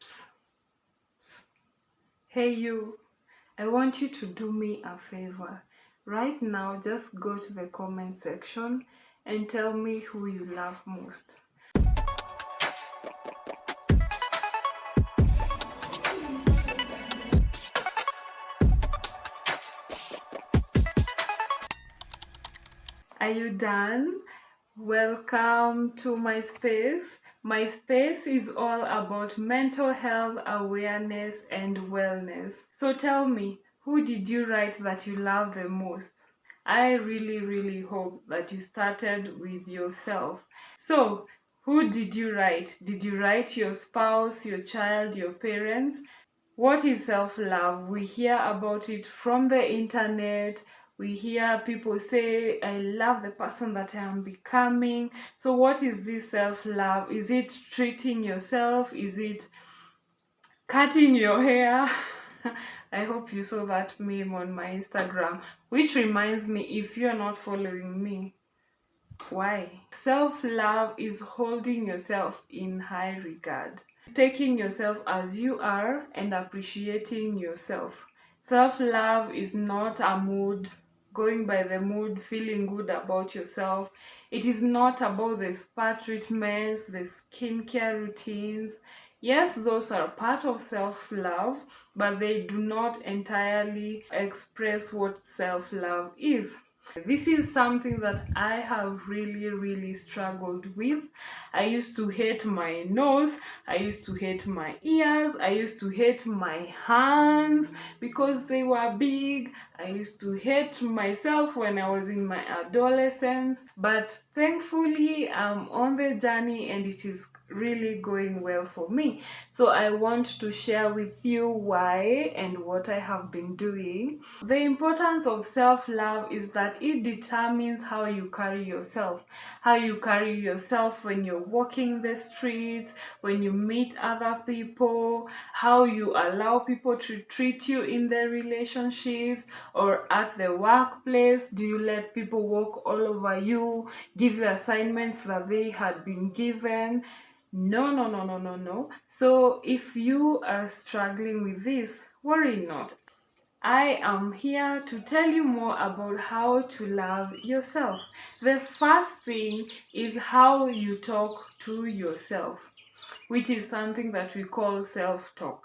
Psst, psst. Hey you, I want you to do me a favor. Right now, just go to the comment section and tell me who you love most. Are you done? Welcome to my space. My space is all about mental health, awareness, and wellness. So tell me, who did you write that you love the most? I really hope that you started with yourself. So, who did you write? Did you write your spouse, your child, your parents? What is self-love? We hear about it from the internet. We hear people say, I love the person that I am becoming. So what is this self-love? Is it treating yourself? Is it cutting your hair? I hope you saw that meme on my Instagram, which reminds me, if you're not following me, why? Self-love is holding yourself in high regard. It's taking yourself as you are and appreciating yourself. Self-love is not a mood, going by the mood, feeling good about yourself. It is not about the spa treatments, the skincare routines. Yes, those are part of self-love, but they do not entirely express what self-love is. This is something that I have really struggled with. I used to hate my nose, I used to hate my ears, I used to hate my hands because they were big. I used to hate myself when I was in my adolescence, but thankfully I'm on the journey and it is really going well for me. So I want to share with you why and what I have been doing. The importance of self-love is that it determines how you carry yourself. How you carry yourself when you're walking the streets, when you meet other people, how you allow people to treat you in their relationships or at the workplace. Do you let people walk all over you, give you assignments that they had been given? No. So if you are struggling with this, worry not. I am here to tell you more about how to love yourself. The first thing is how you talk to yourself, which is something that we call self-talk.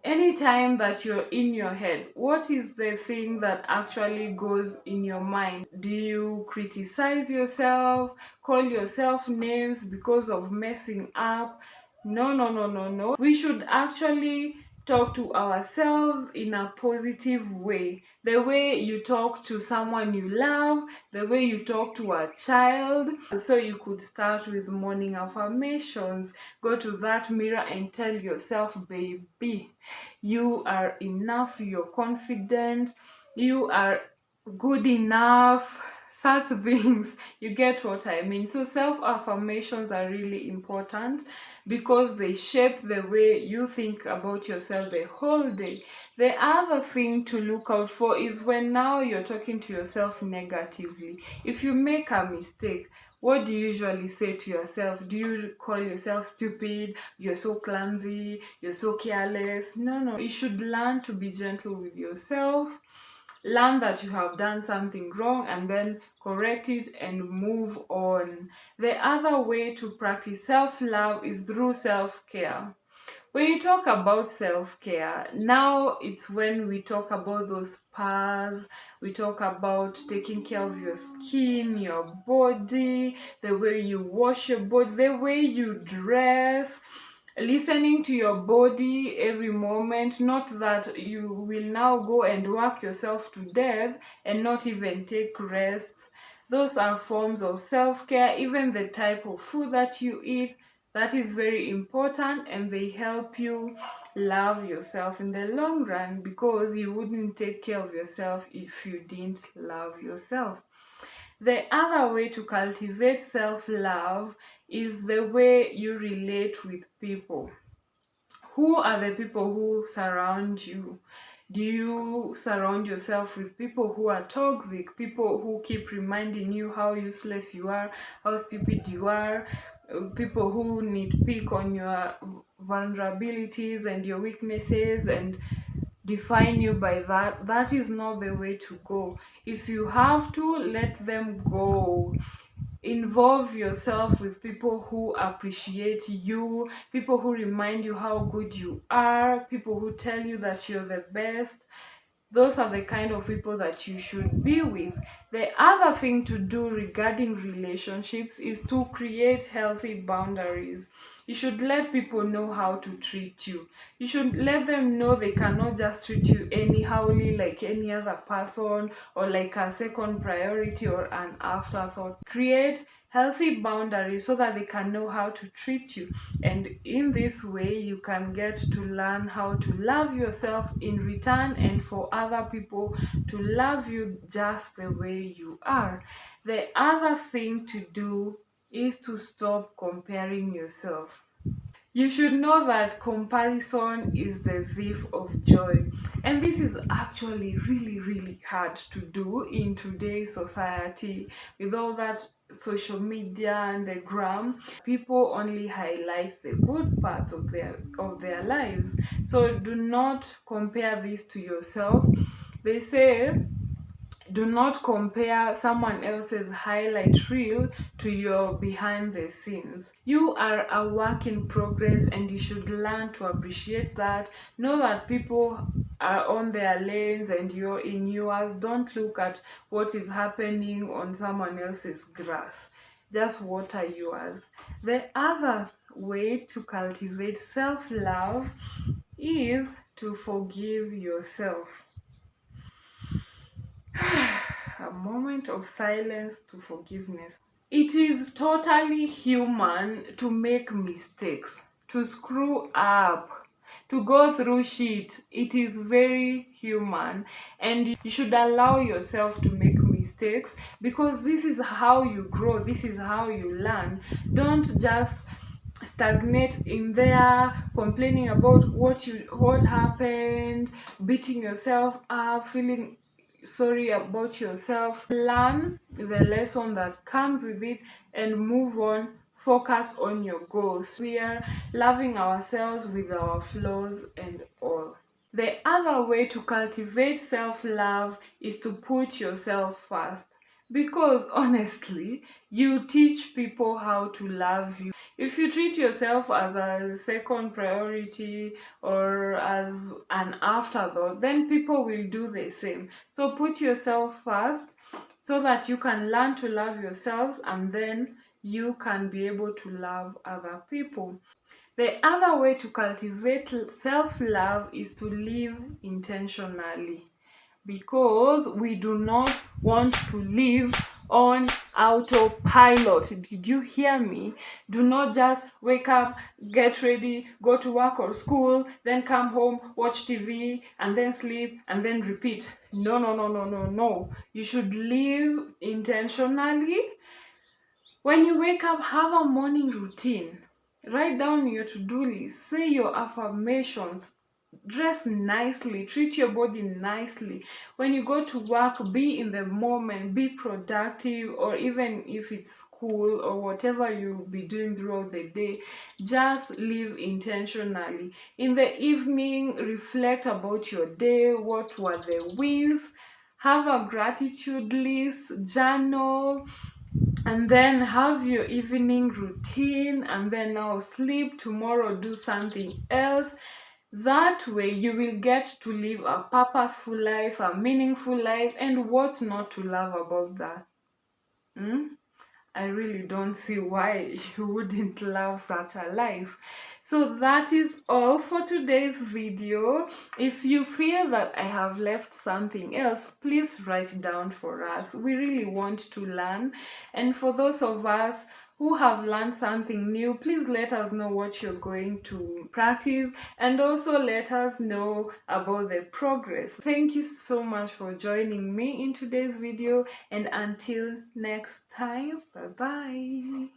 Anytime that you're in your head, what is the thing that actually goes in your mind? Do you criticize yourself, call yourself names because of messing up? No. We should actually talk to ourselves in a positive way. The way you talk to someone you love, the way you talk to a child. So you could start with morning affirmations. Go to that mirror and tell yourself, baby, you are enough, you're confident, you are good enough, such things. You get what I mean? So self-affirmations are really important because they shape the way you think about yourself the whole day. The other thing to look out for is when now you're talking to yourself negatively. If you make a mistake, what do you usually say to yourself? Do you call yourself stupid? You're so clumsy, you're so careless? No. You should learn to be gentle with yourself. Learn that you have done something wrong and then correct it and move on. The other way to practice self-love is through self-care. When you talk about self-care, now it's when we talk about those spas, we talk about taking care of your skin, your body, the way you wash your body, the way you dress, listening to your body every moment. Not that you will now go and work yourself to death and not even take rests. Those are forms of self-care. Even the type of food that you eat, that is very important, and they help you love yourself in the long run, because you wouldn't take care of yourself if you didn't love yourself. The other way to cultivate self-love is the way you relate with people. Who are the people who surround you? Do you surround yourself with people who are toxic, people who keep reminding you how useless you are, how stupid you are? people who nitpick on your vulnerabilities and your weaknesses and define you by that. That is not the way to go. If you have to, let them go. Involve yourself with people who appreciate you, people who remind you how good you are, people who tell you that you're the best. Those are the kind of people that you should be with. The other thing to do regarding relationships is to create healthy boundaries. You should let people know how to treat you. You should let them know they cannot just treat you anyhowly like any other person or like a second priority or an afterthought. Create healthy boundaries so that they can know how to treat you, and in this way you can get to learn how to love yourself in return and for other people to love you just the way you are. The other thing to do is to stop comparing yourself. You should know that comparison is the thief of joy. And this is actually really, really hard to do in today's society with all that social media and the gram. People only highlight the good parts of their lives. So do not compare this to yourself. They say do not compare someone else's highlight reel to your behind the scenes. You are a work in progress and you should learn to appreciate that. Know that people are on their lanes and you're in yours. Don't look at what is happening on someone else's grass. Just water yours. The other way to cultivate self-love is to forgive yourself. A moment of silence to forgiveness. It is totally human to make mistakes, to screw up, to go through shit. It is very human, and you should allow yourself to make mistakes because this is how you grow, this is how you learn. Don't just stagnate in there complaining about what happened, beating yourself up, feeling sorry about yourself. Learn the lesson that comes with it and move on. Focus on your goals. We are loving ourselves with our flaws and all. The other way to cultivate self-love is to put yourself first. Because honestly, you teach people how to love you. If you treat yourself as a second priority or as an afterthought, then people will do the same. So put yourself first so that you can learn to love yourselves, and then you can be able to love other people. The other way to cultivate self-love is to live intentionally, because we do not want to live on autopilot. Did you hear me? Do not just wake up, get ready, go to work or school, then come home, watch TV, and then sleep, and then repeat. No, no, no, no, no, no. You should live intentionally. When you wake up, have a morning routine. Write down your to-do list. Say your affirmations. Dress nicely. Treat your body nicely. When you go to work, be in the moment. Be productive, or even if it's school or whatever you'll be doing throughout the day, just live intentionally. In the evening, reflect about your day. What were the wins? Have a gratitude list. Journal, and then have your evening routine, and then now sleep. Tomorrow do something else. That way you will get to live a purposeful life, a meaningful life. And what's not to love about that? I really don't see why you wouldn't love such a life. So that is all for today's video. If you feel that I have left something else, please write down for us. We really want to learn. And for those of us who have learned something new, please let us know what you're going to practice, and also let us know about the progress. Thank you so much for joining me in today's video, and until next time, bye bye.